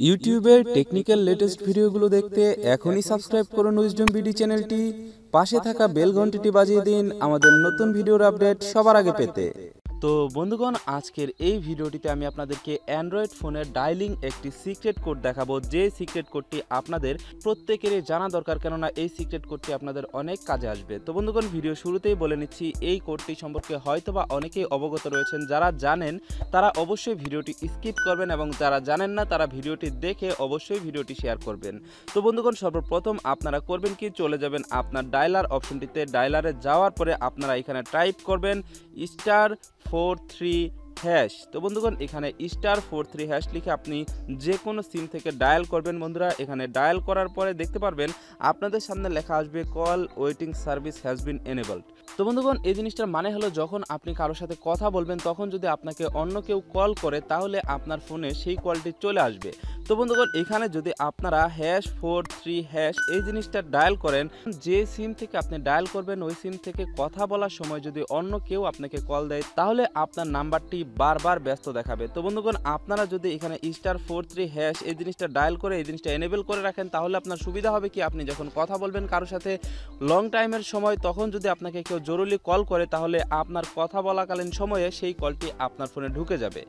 ইউটিউবের technical latest ভিডিওগুলো দেখতে এখনই সাবস্ক্রাইব করুন উইজডম বিডি চ্যানেলটি। পাশে থাকা বেল ঘন্টিটি বাজিয়ে দিন আমাদের নতুন ভিডিওর আপডেট সবার আগে পেতে। তো বন্ধুগণ, আজকের এই ভিডিওটিতে আমি আপনাদেরকে অ্যান্ড্রয়েড ফোনের ডায়ালিং একটি সিক্রেট কোড দেখাবো, যে সিক্রেট কোডটি আপনাদের প্রত্যেকেরই জানা দরকার, কেননা এই সিক্রেট কোডটি আপনাদের অনেক কাজে আসবে। তো বন্ধুগণ, ভিডিও শুরুতেই বলে নিচ্ছি, এই কোডটি সম্পর্কে হয়তোবা অনেকেই অবগত রয়েছেন। যারা জানেন তারা অবশ্যই ভিডিওটি স্কিপ করবেন এবং যারা জানেন না তারা ভিডিওটি দেখে অবশ্যই ভিডিওটি শেয়ার করবেন। তো বন্ধুগণ, সর্বপ্রথম আপনারা করবেন কি, চলে যাবেন আপনার ডায়ালার অপশনটিতে। ডায়ালারে যাওয়ার পরে আপনারা এখানে টাইপ করবেন *43#। তো বন্ধুগণ, এখানে *43# লিখে আপনি যে কোনো সিম থেকে ডায়াল করবেন। বন্ধুরা, এখানে ডায়াল করার পরে দেখতে পারবেন আপনাদের সামনে লেখা আসবে call waiting service has been enabled. তো বন্ধুগণ, এই জিনিসটার মানে হলো, যখন আপনি কারোর সাথে কথা বলবেন তখন যদি আপনাকে অন্য কেউ কল করে তাহলে আপনার ফোনে সেই কলটি চলে আসবে। তো বন্ধুগণ, এখানে যদি আপনারা #43# এই জিনিসটা ডায়াল করেন, যে সিম থেকে আপনি ডায়াল করবেন ওই সিম থেকে কথা বলার সময় যদি অন্য কেউ আপনাকে কল দেয় তাহলে আপনার নাম্বারটি বারবার ব্যস্ত দেখাবে। তো বন্ধুগণ, আপনারা যদি এখানে *43# এই জিনিসটা ডায়াল করে এই জিনিসটা এনেবল করে রাখেন তাহলে আপনার সুবিধা হবে কি, আপনি যখন কথা বলবেন কারোর সাথে লং টাইমের সময়, তখন যদি আপনাকে কেউ জরুরি কল করে তাহলে আপনার কথা বলাকালীন সময়ে সেই কলটি আপনার ফোনে ঢুকে যাবে।